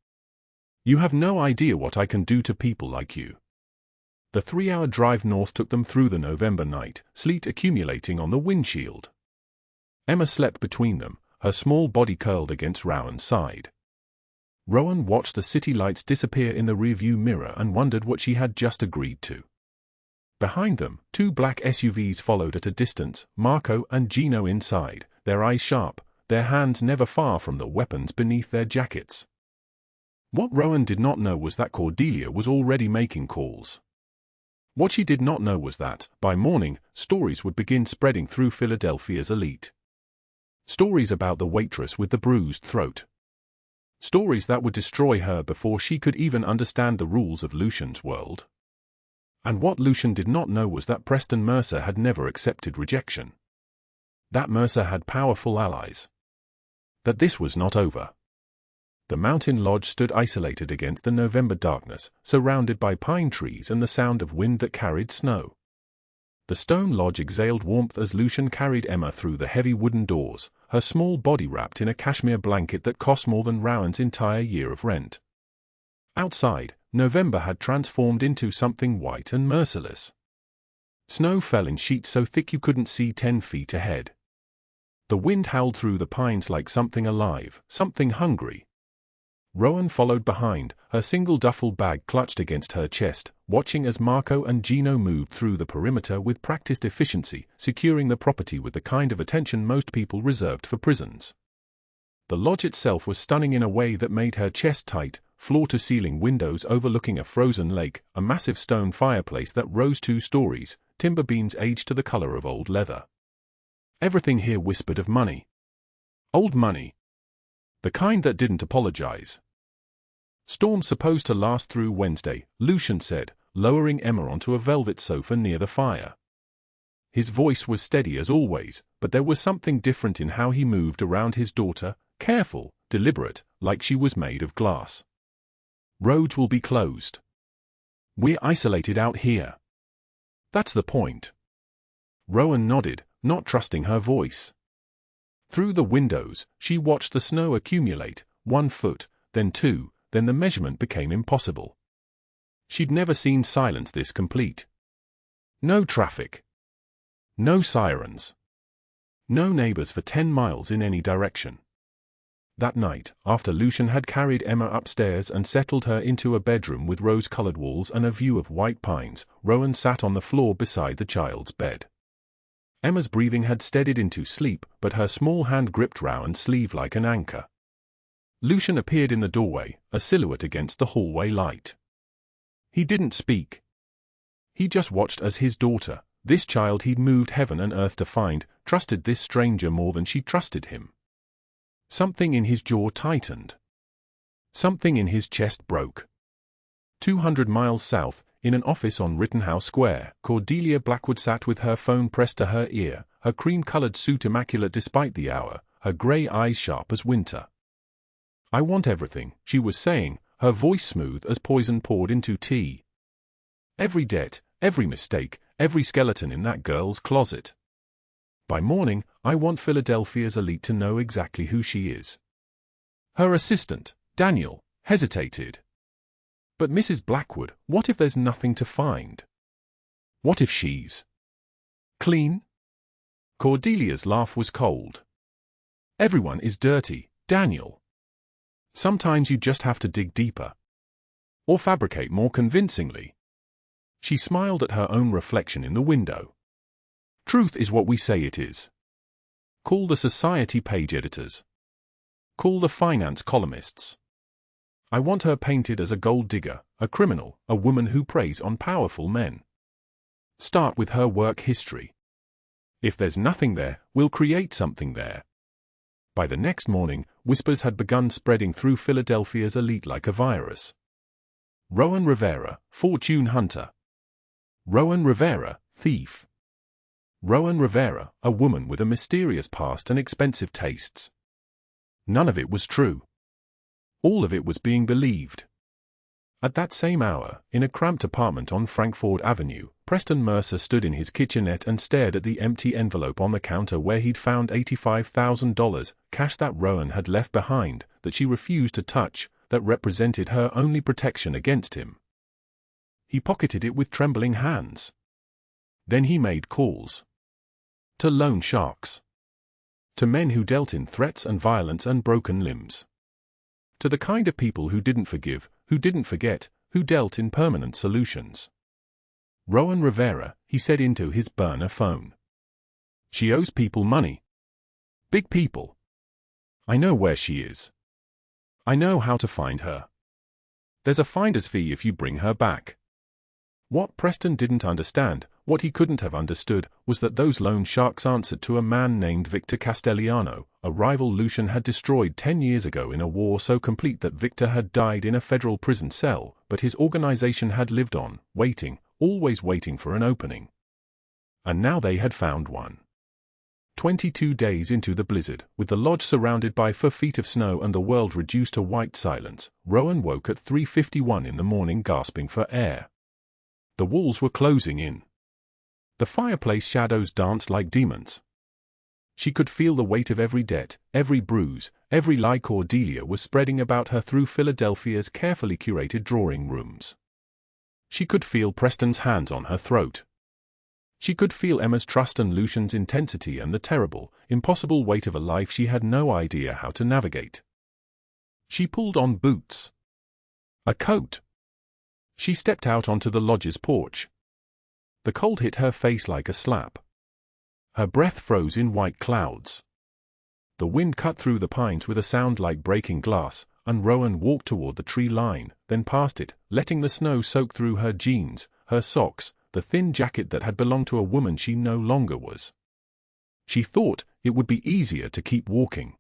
You have no idea what I can do to people like you." The 3-hour drive north took them through the November night, sleet accumulating on the windshield. Emma slept between them, her small body curled against Rowan's side. Rowan watched the city lights disappear in the rearview mirror and wondered what she had just agreed to. Behind them, 2 black SUVs followed at a distance, Marco and Gino inside, their eyes sharp, their hands never far from the weapons beneath their jackets. What Rowan did not know was that Cordelia was already making calls. What she did not know was that, by morning, stories would begin spreading through Philadelphia's elite. Stories about the waitress with the bruised throat. Stories that would destroy her before she could even understand the rules of Lucian's world. And what Lucian did not know was that Preston Mercer had never accepted rejection. That Mercer had powerful allies. That this was not over. The mountain lodge stood isolated against the November darkness, surrounded by pine trees and the sound of wind that carried snow. The stone lodge exhaled warmth as Lucian carried Emma through the heavy wooden doors, her small body wrapped in a cashmere blanket that cost more than Rowan's entire year of rent. Outside, November had transformed into something white and merciless. Snow fell in sheets so thick you couldn't see 10 feet ahead. The wind howled through the pines like something alive, something hungry. Rowan followed behind, her single duffel bag clutched against her chest, watching as Marco and Gino moved through the perimeter with practiced efficiency, securing the property with the kind of attention most people reserved for prisons. The lodge itself was stunning in a way that made her chest tight, floor-to-ceiling windows overlooking a frozen lake, a massive stone fireplace that rose 2 stories, timber beams aged to the color of old leather. Everything here whispered of money. Old money. The kind that didn't apologize. Storm supposed to last through Wednesday, Lucian said, lowering Emma onto a velvet sofa near the fire. His voice was steady as always, but there was something different in how he moved around his daughter, careful, deliberate, like she was made of glass. Roads will be closed. We're isolated out here. That's the point. Rowan nodded, not trusting her voice. Through the windows, she watched the snow accumulate, 1 foot, then 2, then the measurement became impossible. She'd never seen silence this complete. No traffic. No sirens. No neighbors for 10 miles in any direction. That night, after Lucian had carried Emma upstairs and settled her into a bedroom with rose-colored walls and a view of white pines, Rowan sat on the floor beside the child's bed. Emma's breathing had steadied into sleep, but her small hand gripped Rowan's sleeve like an anchor. Lucian appeared in the doorway, a silhouette against the hallway light. He didn't speak. He just watched as his daughter, this child he'd moved heaven and earth to find, trusted this stranger more than she trusted him. Something in his jaw tightened. Something in his chest broke. 200 miles south, in an office on Rittenhouse Square, Cordelia Blackwood sat with her phone pressed to her ear, her cream-colored suit immaculate despite the hour, her gray eyes sharp as winter. "I want everything," she was saying, her voice smooth as poison poured into tea. "Every debt, every mistake, every skeleton in that girl's closet. By morning, I want Philadelphia's elite to know exactly who she is." Her assistant, Daniel, hesitated. "But Mrs. Blackwood, what if there's nothing to find? What if she's clean?" Cordelia's laugh was cold. "Everyone is dirty, Daniel. Sometimes you just have to dig deeper. Or fabricate more convincingly." She smiled at her own reflection in the window. "Truth is what we say it is. Call the society page editors. Call the finance columnists. I want her painted as a gold digger, a criminal, a woman who preys on powerful men. Start with her work history. If there's nothing there, we'll create something there." By the next morning, whispers had begun spreading through Philadelphia's elite like a virus. Rowan Rivera, fortune hunter. Rowan Rivera, thief. Rowan Rivera, a woman with a mysterious past and expensive tastes. None of it was true. All of it was being believed. At that same hour, in a cramped apartment on Frankford Avenue, Preston Mercer stood in his kitchenette and stared at the empty envelope on the counter where he'd found $85,000, cash that Rowan had left behind, that she refused to touch, that represented her only protection against him. he pocketed it with trembling hands. Then he made calls. To loan sharks. To men who dealt in threats and violence and broken limbs. To the kind of people who didn't forgive, who didn't forget, who dealt in permanent solutions. Rowan Rivera, he said into his burner phone. She owes people money. Big people. I know where she is. I know how to find her. There's a finder's fee if you bring her back. What Preston didn't understand, what he couldn't have understood, was that those loan sharks answered to a man named Victor Castellano, a rival Lucian had destroyed 10 years ago in a war so complete that Victor had died in a federal prison cell, but his organization had lived on, waiting, always waiting for an opening. And now they had found one. 22 days into the blizzard, with the lodge surrounded by 4 feet of snow and the world reduced to white silence, Rowan woke at 3:51 in the morning gasping for air. The walls were closing in. The fireplace shadows danced like demons. She could feel the weight of every debt, every bruise, every lie Cordelia was spreading about her through Philadelphia's carefully curated drawing rooms. She could feel Preston's hands on her throat. She could feel Emma's trust and Lucian's intensity and the terrible, impossible weight of a life she had no idea how to navigate. She pulled on boots. A coat. She stepped out onto the lodge's porch. The cold hit her face like a slap. Her breath froze in white clouds. The wind cut through the pines with a sound like breaking glass, and Rowan walked toward the tree line, then past it, letting the snow soak through her jeans, her socks, the thin jacket that had belonged to a woman she no longer was. She thought it would be easier to keep walking.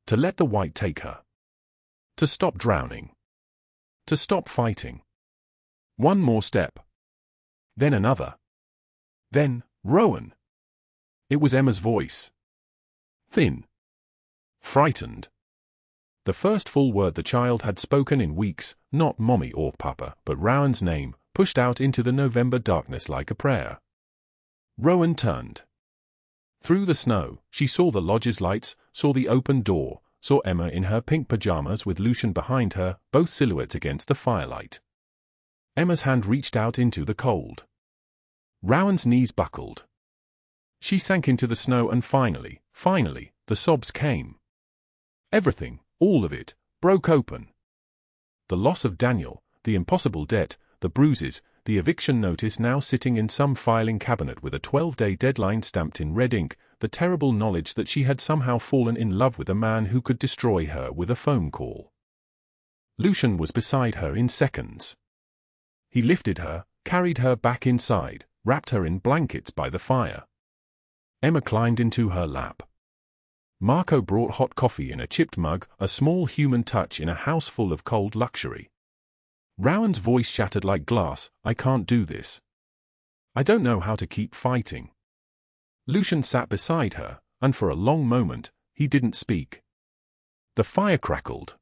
To let the white take her. To stop drowning. To stop fighting. One more step. Then another. Then, Rowan. It was Emma's voice. Thin. Frightened. The first full word the child had spoken in weeks, not mommy or papa, but Rowan's name, pushed out into the November darkness like a prayer. Rowan turned. Through the snow, she saw the lodge's lights, saw the open door, saw Emma in her pink pajamas with Lucian behind her, both silhouettes against the firelight. Emma's hand reached out into the cold. Rowan's knees buckled. She sank into the snow and finally, the sobs came. Everything, all of it, broke open. The loss of Daniel, the impossible debt, the bruises, the eviction notice now sitting in some filing cabinet with a 12-day deadline stamped in red ink, the terrible knowledge that she had somehow fallen in love with a man who could destroy her with a phone call. Lucian was beside her in seconds. He lifted her, carried her back inside, wrapped her in blankets by the fire. Emma climbed into her lap. Marco brought hot coffee in a chipped mug, a small human touch in a house full of cold luxury. Rowan's voice shattered like glass, I can't do this. I don't know how to keep fighting. Lucian sat beside her, and for a long moment, he didn't speak. The fire crackled.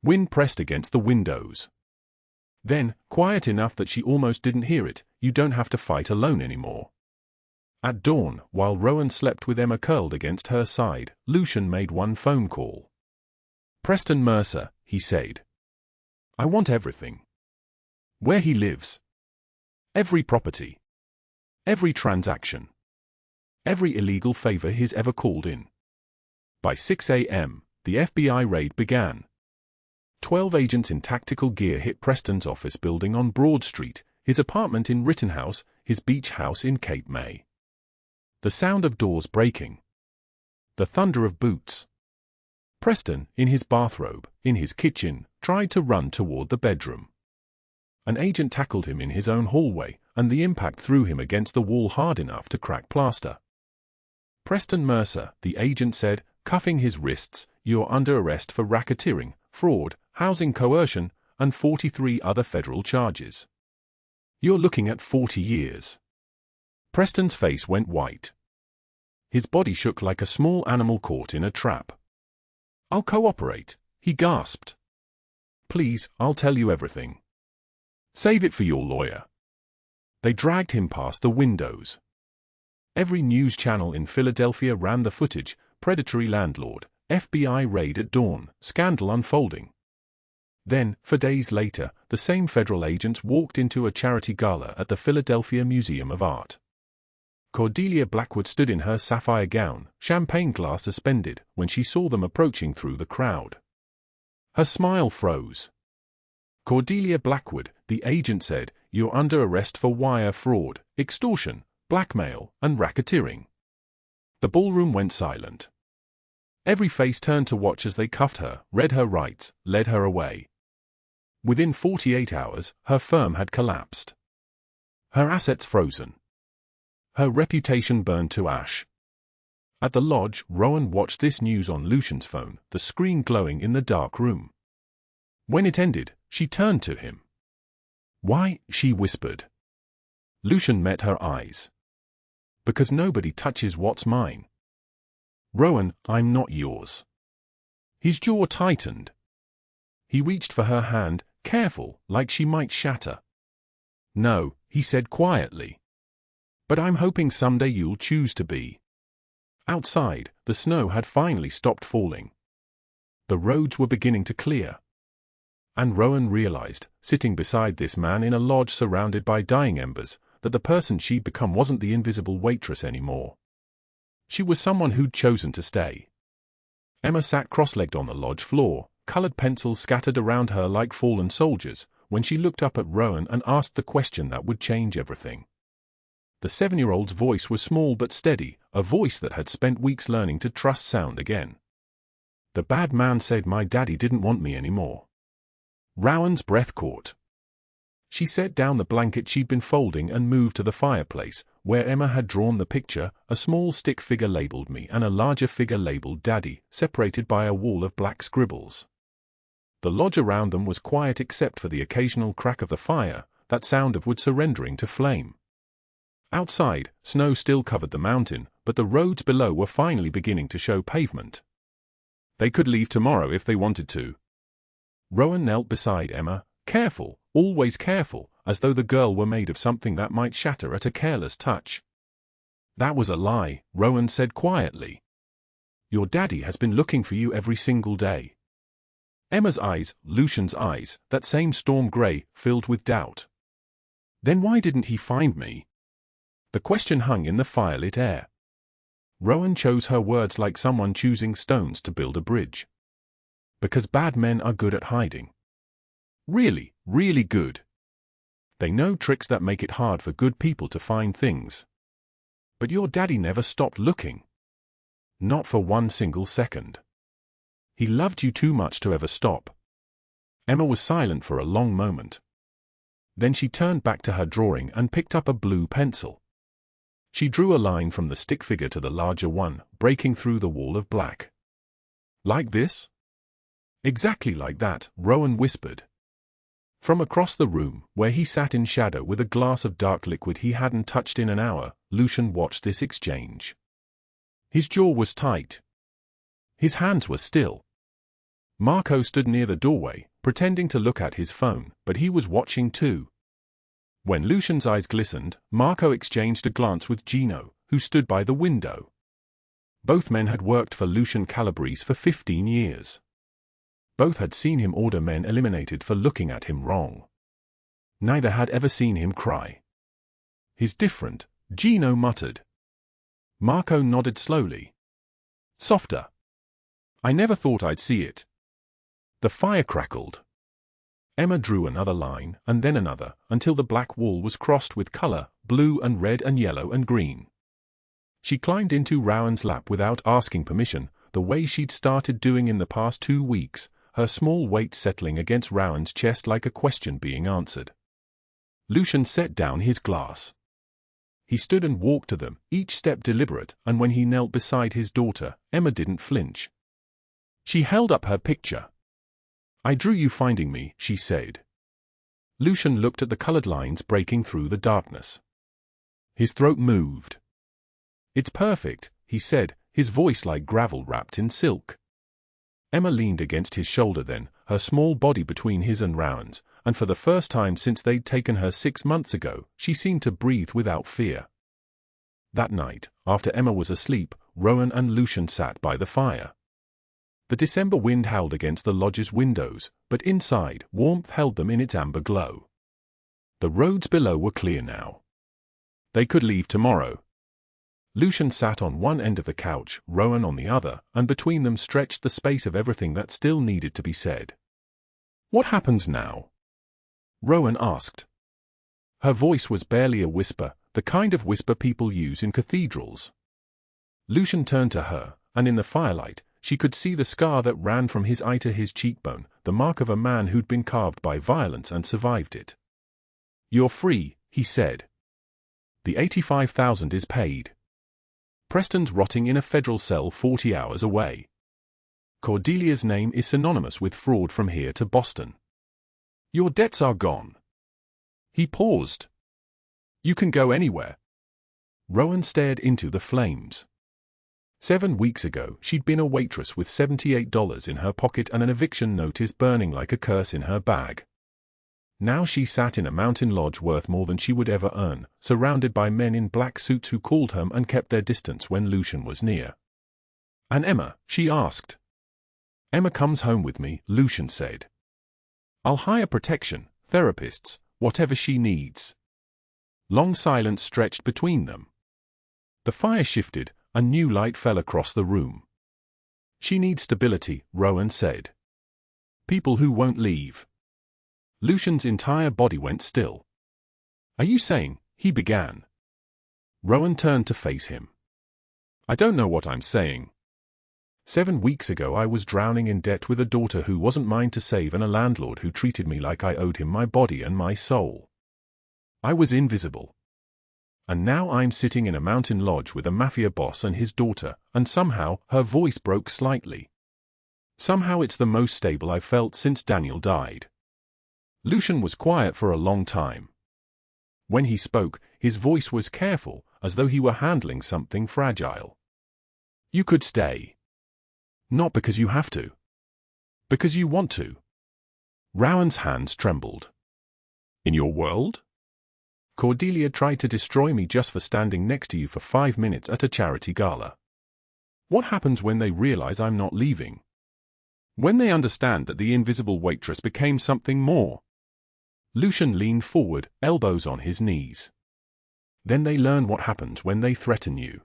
Wind pressed against the windows. Then, quiet enough that she almost didn't hear it, you don't have to fight alone anymore. At dawn, while Rowan slept with Emma curled against her side, Lucian made one phone call. Preston Mercer, he said. I want everything. Where he lives. Every property. Every transaction. Every illegal favor he's ever called in. By 6 a.m., the FBI raid began. 12 agents in tactical gear hit Preston's office building on Broad Street, his apartment in Rittenhouse, his beach house in Cape May. The sound of doors breaking. The thunder of boots. Preston, in his bathrobe, in his kitchen, tried to run toward the bedroom. An agent tackled him in his own hallway, and the impact threw him against the wall hard enough to crack plaster. Preston Mercer, the agent said, cuffing his wrists, you're under arrest for racketeering, fraud, housing coercion, and 43 other federal charges. You're looking at 40 years. Preston's face went white. His body shook like a small animal caught in a trap. I'll cooperate, he gasped. Please, I'll tell you everything. Save it for your lawyer. They dragged him past the windows. Every news channel in Philadelphia ran the footage, predatory landlord, FBI raid at dawn, scandal unfolding. Then, for days later, the same federal agents walked into a charity gala at the Philadelphia Museum of Art. Cordelia Blackwood stood in her sapphire gown, champagne glass suspended, when she saw them approaching through the crowd. Her smile froze. "Cordelia Blackwood," the agent said, "you're under arrest for wire fraud, extortion, blackmail, and racketeering." The ballroom went silent. Every face turned to watch as they cuffed her, read her rights, led her away. Within 48 hours, her firm had collapsed. Her assets frozen. Her reputation burned to ash. At the lodge, Rowan watched this news on Lucian's phone, the screen glowing in the dark room. When it ended, she turned to him. "Why?" she whispered. Lucian met her eyes. "Because nobody touches what's mine." "Rowan, I'm not yours." His jaw tightened. He reached for her hand, careful, like she might shatter. "No," he said quietly. "But I'm hoping someday you'll choose to be." Outside, the snow had finally stopped falling. The roads were beginning to clear. And Rowan realized, sitting beside this man in a lodge surrounded by dying embers, that the person she'd become wasn't the invisible waitress anymore. She was someone who'd chosen to stay. Emma sat cross-legged on the lodge floor, colored pencils scattered around her like fallen soldiers, when she looked up at Rowan and asked the question that would change everything. The 7-year-old's voice was small but steady, a voice that had spent weeks learning to trust sound again. "The bad man said my daddy didn't want me anymore." Rowan's breath caught. She set down the blanket she'd been folding and moved to the fireplace, where Emma had drawn the picture, a small stick figure labeled me and a larger figure labeled Daddy, separated by a wall of black scribbles. The lodge around them was quiet except for the occasional crack of the fire, that sound of wood surrendering to flame. Outside, snow still covered the mountain, but the roads below were finally beginning to show pavement. They could leave tomorrow if they wanted to. Rowan knelt beside Emma, careful, always careful, as though the girl were made of something that might shatter at a careless touch. "That was a lie," Rowan said quietly. "Your daddy has been looking for you every single day." Emma's eyes, Lucian's eyes, that same storm gray, filled with doubt. "Then why didn't he find me?" The question hung in the firelit air. Rowan chose her words like someone choosing stones to build a bridge. "Because bad men are good at hiding. Really, really good. They know tricks that make it hard for good people to find things. But your daddy never stopped looking. Not for one single second. He loved you too much to ever stop." Emma was silent for a long moment. Then she turned back to her drawing and picked up a blue pencil. She drew a line from the stick figure to the larger one, breaking through the wall of black. "Like this?" "Exactly like that," Rowan whispered. From across the room, where he sat in shadow with a glass of dark liquid he hadn't touched in an hour, Lucian watched this exchange. His jaw was tight. His hands were still. Marco stood near the doorway, pretending to look at his phone, but he was watching too. When Lucian's eyes glistened, Marco exchanged a glance with Gino, who stood by the window. Both men had worked for Lucian Calabrese for 15 years. Both had seen him order men eliminated for looking at him wrong. Neither had ever seen him cry. "He's different," Gino muttered. Marco nodded slowly. "Softer. I never thought I'd see it." The fire crackled. Emma drew another line, and then another, until the black wall was crossed with color, blue and red and yellow and green. She climbed into Rowan's lap without asking permission, the way she'd started doing in the past 2 weeks, her small weight settling against Rowan's chest like a question being answered. Lucian set down his glass. He stood and walked to them, each step deliberate, and when he knelt beside his daughter, Emma didn't flinch. She held up her picture. "I drew you finding me," she said. Lucian looked at the colored lines breaking through the darkness. His throat moved. "It's perfect," he said, his voice like gravel wrapped in silk. Emma leaned against his shoulder then, her small body between his and Rowan's, and for the first time since they'd taken her 6 months ago, she seemed to breathe without fear. That night, after Emma was asleep, Rowan and Lucian sat by the fire. The December wind howled against the lodge's windows, but inside, warmth held them in its amber glow. The roads below were clear now. They could leave tomorrow. Lucian sat on one end of the couch, Rowan on the other, and between them stretched the space of everything that still needed to be said. "What happens now?" Rowan asked. Her voice was barely a whisper, the kind of whisper people use in cathedrals. Lucian turned to her, and in the firelight, she could see the scar that ran from his eye to his cheekbone, the mark of a man who'd been carved by violence and survived it. "You're free," he said. "The $85,000 is paid. Preston's rotting in a federal cell 40 hours away. Cordelia's name is synonymous with fraud from here to Boston. Your debts are gone." He paused. "You can go anywhere." Rowan stared into the flames. 7 weeks ago, she'd been a waitress with $78 in her pocket and an eviction notice burning like a curse in her bag. Now she sat in a mountain lodge worth more than she would ever earn, surrounded by men in black suits who called her and kept their distance when Lucian was near. "And Emma?" she asked. "Emma comes home with me," Lucian said. "I'll hire protection, therapists, whatever she needs." Long silence stretched between them. The fire shifted, a new light fell across the room. "She needs stability," Rowan said. "People who won't leave." Lucian's entire body went still. "Are you saying," he began. Rowan turned to face him. "I don't know what I'm saying. 7 weeks ago I was drowning in debt with a daughter who wasn't mine to save and a landlord who treated me like I owed him my body and my soul. I was invisible. And now I'm sitting in a mountain lodge with a Mafia boss and his daughter, and somehow," her voice broke slightly, "somehow it's the most stable I've felt since Daniel died." Lucian was quiet for a long time. When he spoke, his voice was careful, as though he were handling something fragile. "You could stay. Not because you have to. Because you want to." Rowan's hands trembled. "In your world? Cordelia tried to destroy me just for standing next to you for 5 minutes at a charity gala. What happens when they realize I'm not leaving? When they understand that the invisible waitress became something more?" Lucian leaned forward, elbows on his knees. "Then they learn what happens when they threaten you.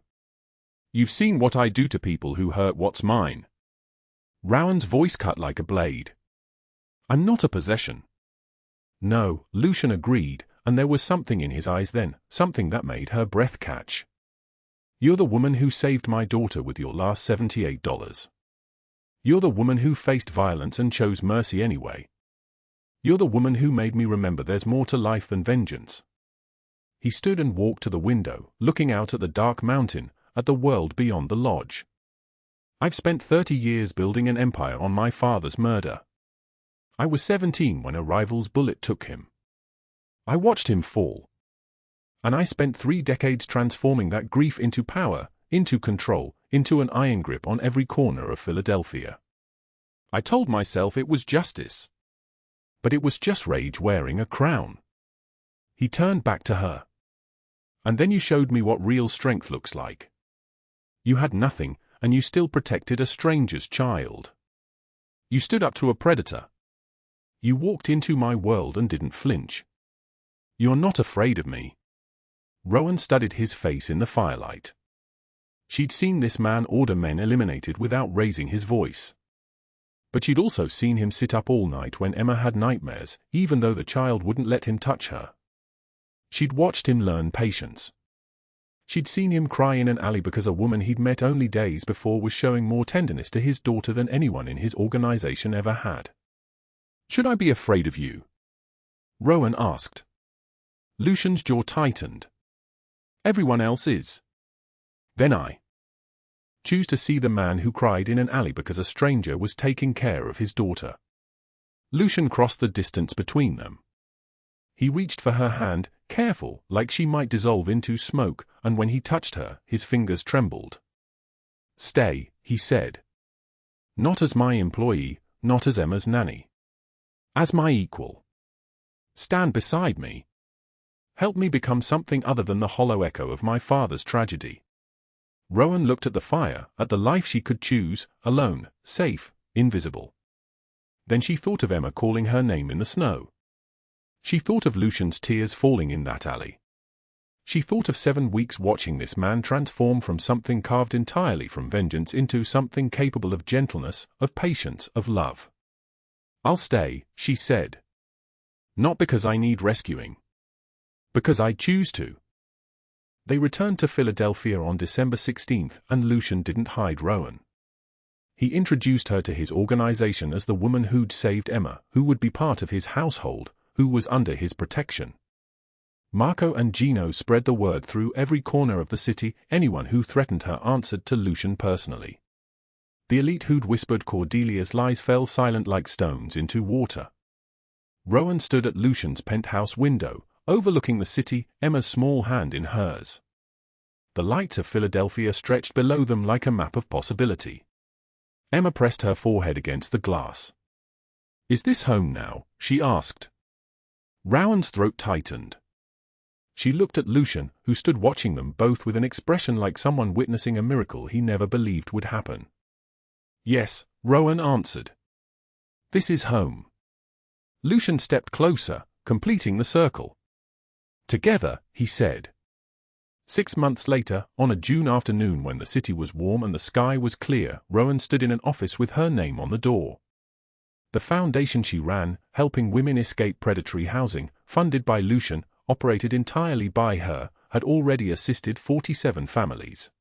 You've seen what I do to people who hurt what's mine." Rowan's voice cut like a blade. "I'm not a possession." "No," Lucian agreed, and there was something in his eyes then, something that made her breath catch. "You're the woman who saved my daughter with your last $78. You're the woman who faced violence and chose mercy anyway. You're the woman who made me remember there's more to life than vengeance." He stood and walked to the window, looking out at the dark mountain, at the world beyond the lodge. "I've spent 30 years building an empire on my father's murder. I was 17 when a rival's bullet took him. I watched him fall. And I spent 3 decades transforming that grief into power, into control, into an iron grip on every corner of Philadelphia. I told myself it was justice. But it was just rage wearing a crown." He turned back to her. "And then you showed me what real strength looks like. You had nothing, and you still protected a stranger's child. You stood up to a predator. You walked into my world and didn't flinch. You're not afraid of me." Rowan studied his face in the firelight. She'd seen this man order men eliminated without raising his voice. But she'd also seen him sit up all night when Emma had nightmares, even though the child wouldn't let him touch her. She'd watched him learn patience. She'd seen him cry in an alley because a woman he'd met only days before was showing more tenderness to his daughter than anyone in his organization ever had. "Should I be afraid of you?" Rowan asked. Lucian's jaw tightened. "Everyone else is. Then I choose to see the man who cried in an alley because a stranger was taking care of his daughter." Lucian crossed the distance between them. He reached for her hand, careful, like she might dissolve into smoke, and when he touched her, his fingers trembled. "Stay," he said. "Not as my employee, not as Emma's nanny. As my equal. Stand beside me. Help me become something other than the hollow echo of my father's tragedy." Rowan looked at the fire, at the life she could choose, alone, safe, invisible. Then she thought of Emma calling her name in the snow. She thought of Lucian's tears falling in that alley. She thought of 7 weeks watching this man transform from something carved entirely from vengeance into something capable of gentleness, of patience, of love. "I'll stay," she said. "Not because I need rescuing. Because I choose to." They returned to Philadelphia on December 16th, and Lucian didn't hide Rowan. He introduced her to his organization as the woman who'd saved Emma, who would be part of his household, who was under his protection. Marco and Gino spread the word through every corner of the city. Anyone who threatened her answered to Lucian personally. The elite who'd whispered Cordelia's lies fell silent like stones into water. Rowan stood at Lucian's penthouse window, overlooking the city, Emma's small hand in hers. The lights of Philadelphia stretched below them like a map of possibility. Emma pressed her forehead against the glass. "Is this home now?" she asked. Rowan's throat tightened. She looked at Lucian, who stood watching them both with an expression like someone witnessing a miracle he never believed would happen. "Yes," Rowan answered. "This is home." Lucian stepped closer, completing the circle. "Together," he said. 6 months later, on a June afternoon when the city was warm and the sky was clear, Rowan stood in an office with her name on the door. The foundation she ran, helping women escape predatory housing, funded by Lucian, operated entirely by her, had already assisted 47 families.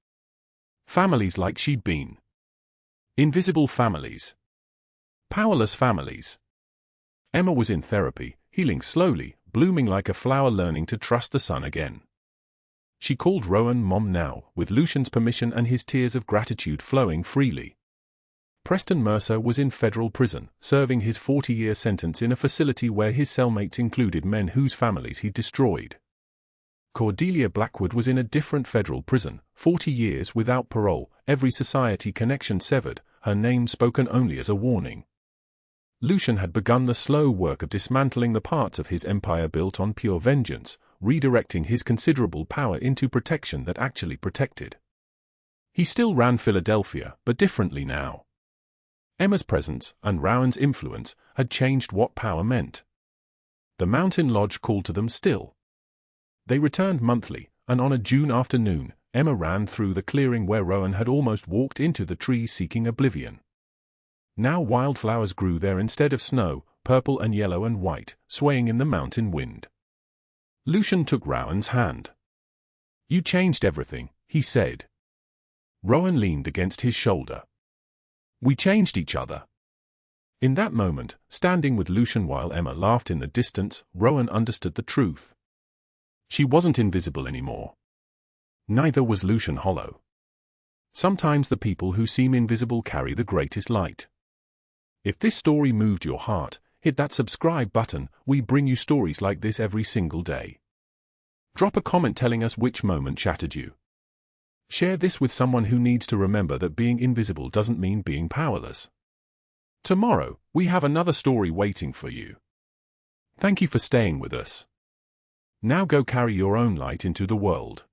Families like she'd been. Invisible families. Powerless families. Emma was in therapy, healing slowly, blooming like a flower learning to trust the sun again. She called Rowan Mom now, with Lucian's permission and his tears of gratitude flowing freely. Preston Mercer was in federal prison, serving his 40-year sentence in a facility where his cellmates included men whose families he'd destroyed. Cordelia Blackwood was in a different federal prison, 40 years without parole, every society connection severed, her name spoken only as a warning. Lucian had begun the slow work of dismantling the parts of his empire built on pure vengeance, redirecting his considerable power into protection that actually protected. He still ran Philadelphia, but differently now. Emma's presence, and Rowan's influence, had changed what power meant. The mountain lodge called to them still. They returned monthly, and on a June afternoon, Emma ran through the clearing where Rowan had almost walked into the trees seeking oblivion. Now wildflowers grew there instead of snow, purple and yellow and white, swaying in the mountain wind. Lucian took Rowan's hand. "You changed everything," he said. Rowan leaned against his shoulder. "We changed each other." In that moment, standing with Lucian while Emma laughed in the distance, Rowan understood the truth. She wasn't invisible anymore. Neither was Lucian hollow. Sometimes the people who seem invisible carry the greatest light. If this story moved your heart, hit that subscribe button. We bring you stories like this every single day. Drop a comment telling us which moment shattered you. Share this with someone who needs to remember that being invisible doesn't mean being powerless. Tomorrow, we have another story waiting for you. Thank you for staying with us. Now go carry your own light into the world.